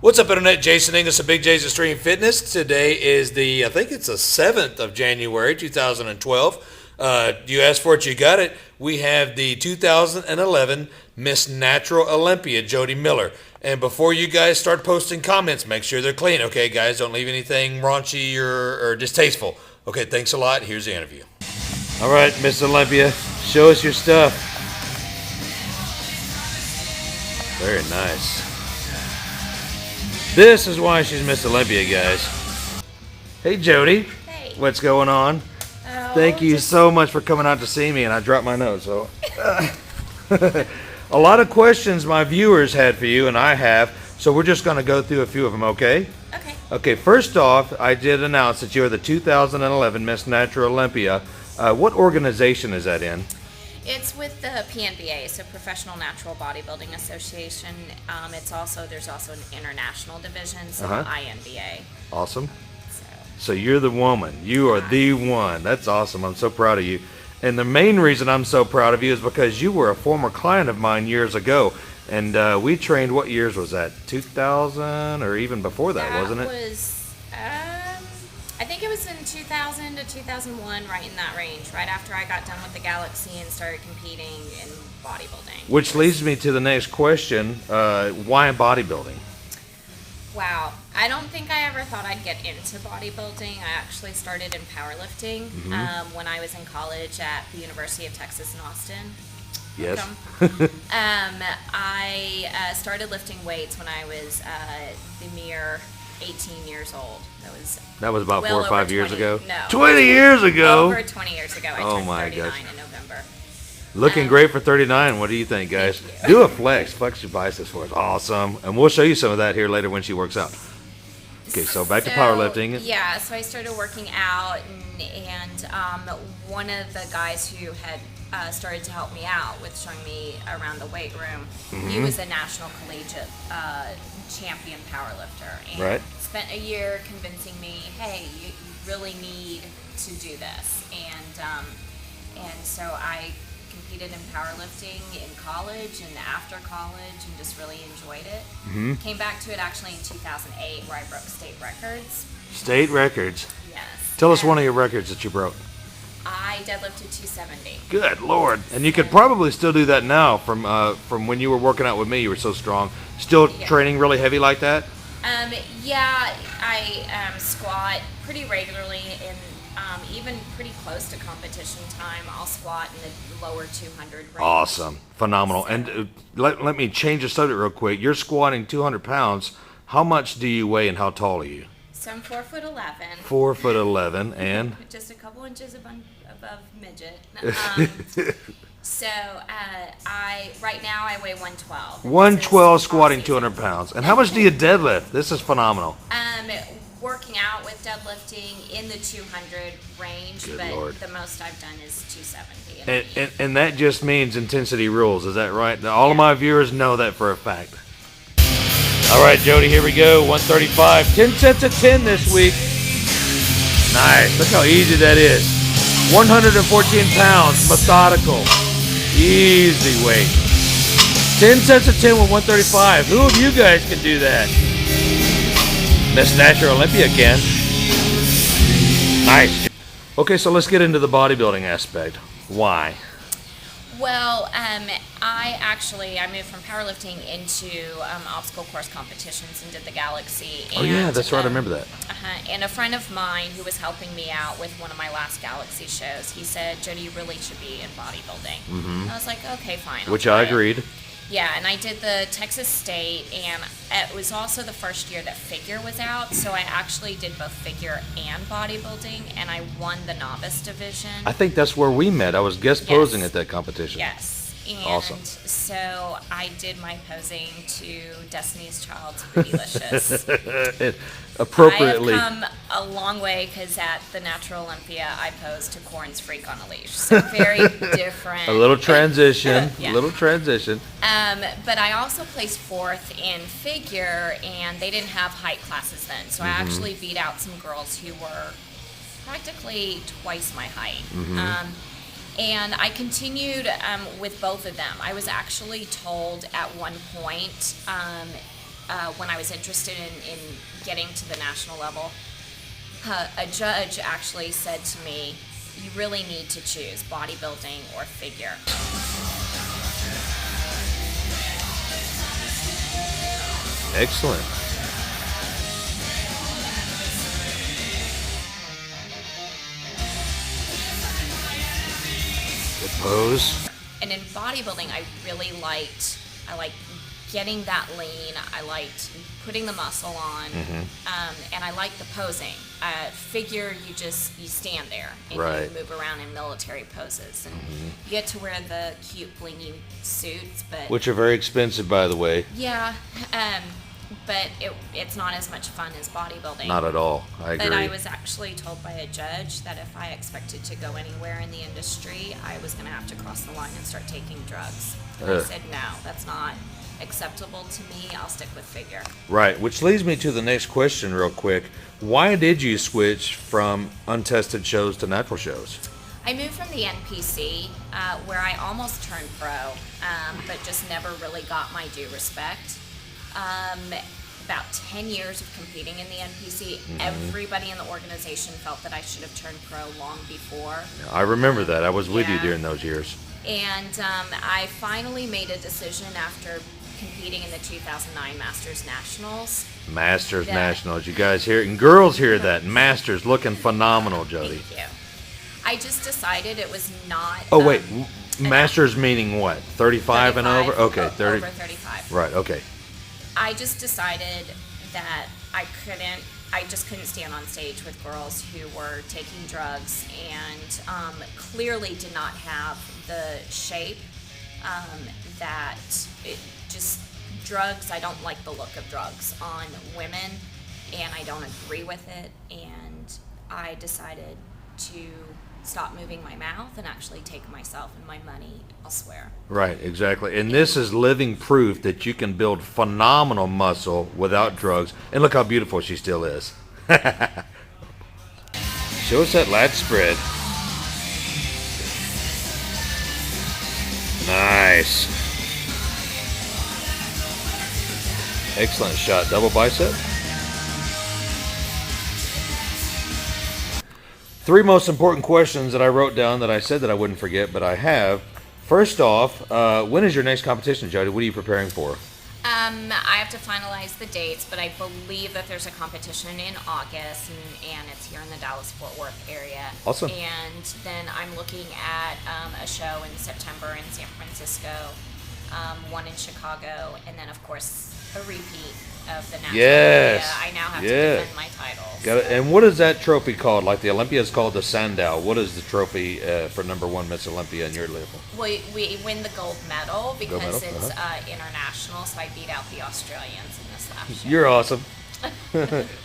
What's up, Internet? Jason Inglis of Big J's Extreme Fitness. Today is I think it's the 7th of January, 2012. You asked for it, you got it. We have the 2011 Miss Natural Olympia, Jodi Miller. And before you guys start posting comments, make sure they're clean, okay, guys? Don't leave anything raunchy or distasteful. Okay, thanks a lot. Here's the interview. All right, Miss Olympia, show us your stuff. Very nice. This is why she's Miss Olympia, guys. Hey, Jodi. Hey. What's going on? Thank you so much for coming out to see me, and I dropped my notes. So, a lot of questions my viewers had for you, and I have. So we're just going to go through a few of them, okay? Okay. Okay. First off, I did announce that you're the 2011 Miss Natural Olympia. What organization is that in? It's with the PNBA, so Professional Natural Bodybuilding Association. There's also an international division, so INBA. Awesome. So you're the woman. You are the one. That's awesome. I'm so proud of you. And the main reason I'm so proud of you is because you were a former client of mine years ago. And we trained, what years was that? 2000 or even before that, wasn't it? That was, I think it was in 2000 to 2001, right in that range, right after I got done with the Galaxy and started competing in bodybuilding. Which leads me to the next question. Why bodybuilding? Wow. I don't think I ever thought I'd get into bodybuilding. I actually started in powerlifting when I was in college at the University of Texas in Austin. Yes. I started lifting weights when I was the mere 18 years old. That was about 4 or 5 years ago? No. 20 years ago? Over 20 years ago. I turned 39 in November. Looking great for 39. What do you think, guys? Do a flex. Flex your biceps for us. Awesome. And we'll show you some of that here later when she works out. Okay, so back to powerlifting. Yeah, so I started working out, and one of the guys who had started to help me out with showing me around the weight room, he was a national collegiate champion powerlifter, and spent a year convincing me, hey, you really need to do this. And so I competed in powerlifting in college and after college and just really enjoyed it. Came back to it actually in 2008 where I broke state records. State records? Yes. Tell us one of your records that you broke. I deadlifted 270. Good Lord. And you could probably still do that now from when you were working out with me. You were so strong. Still training really heavy like that? Yeah, I squat pretty regularly and even pretty close to competition time. I'll squat in the lower 200 range. Awesome. Phenomenal. So, and let me change the subject real quick. You're squatting 200 pounds. How much do you weigh and how tall are you? So I'm 4'11". 4'11", and? Just a couple inches above midget. So right now I weigh 112. 112 squatting 200 pounds. And how much do you deadlift? This is phenomenal. Working out with deadlifting in the 200 range, the most I've done is 270. And that just means intensity rules, is that right? All of my viewers know that for a fact. All right, Jodi, here we go. 135, 10 sets of 10 this week. Nice. Look how easy that is. 114 pounds, methodical, easy weight. 10 sets of 10 with 135. Who of you guys can do that? Miss Natural Olympia can. Nice. Okay, so let's get into the bodybuilding aspect. Why? Well, I moved from powerlifting into obstacle course competitions and did the Galaxy. Oh yeah, that's right. I remember that. And a friend of mine who was helping me out with one of my last Galaxy shows, he said, "Jodi, you really should be in bodybuilding." I was like, "Okay, fine." Which I agreed. Yeah, and I did the Texas State, and it was also the first year that figure was out, so I actually did both figure and bodybuilding, and I won the novice division. I think that's where we met. I was guest posing at that competition. Yes. And awesome. So I did my posing to Destiny's Child's Bootylicious. Appropriately. I have come a long way because at the Natural Olympia I posed to Korn's Freak on a Leash. So very different. A little transition. A little transition. But I also placed 4th in figure, and they didn't have height classes then. So I actually beat out some girls who were practically twice my height. And I continued with both of them. I was actually told at one point when I was interested in getting to the national level, a judge actually said to me, you really need to choose bodybuilding or figure. Excellent. Good pose. And in bodybuilding, I liked getting that lean. I liked putting the muscle on, and I liked the posing. Figure, you stand there and Right. you move around in military poses, and you get to wear the cute blingy suits, but Which are very expensive, by the way. yeah, but it's not as much fun as bodybuilding. Not at all. I agree. But I was actually told by a judge that if I expected to go anywhere in the industry, I was going to have to cross the line and start taking drugs. And I Ugh. said, no, that's not acceptable to me. I'll stick with figure. Right, which leads me to the next question real quick. Why did you switch from untested shows to natural shows? I moved from the NPC, where I almost turned pro, but just never really got my due respect. About 10 years of competing in the NPC, everybody in the organization felt that I should have turned pro long before. I remember that. I was with you Yeah. during those years. And I finally made a decision after competing in the 2009 Masters Nationals. Masters Yeah. Nationals. You guys hear it, and girls hear that. Masters looking phenomenal, Jodi. Thank you. I just decided it was not. Oh, wait. Masters meaning what? 35 and over? 35, Okay, 30. Over 35. Right, okay. I just decided that I just couldn't stand on stage with girls who were taking drugs and clearly did not have the shape that drugs, I don't like the look of drugs on women, and I don't agree with it, and I decided to stop moving my mouth and actually take myself and my money elsewhere. Right, exactly. And this is living proof that you can build phenomenal muscle without drugs. And look how beautiful she still is. Show us that lat spread. Nice. Excellent shot. Double bicep. 3 most important questions that I wrote down that I said that I wouldn't forget, but I have. First off, when is your next competition, Jodi? What are you preparing for? I have to finalize the dates, but I believe that there's a competition in August, and it's here in the Dallas-Fort Worth area. Awesome. And then I'm looking at a show in September in San Francisco, one in Chicago, and then, of course, a repeat of the national Yes. media. I now have Yeah. to defend my titles. Got it. And what is that trophy called? Like the Olympia is called the Sandow. What is the trophy for #1 Miss Olympia in your level? We win the gold medal because medal, it's international, so I beat out the Australians in this last show. You're awesome.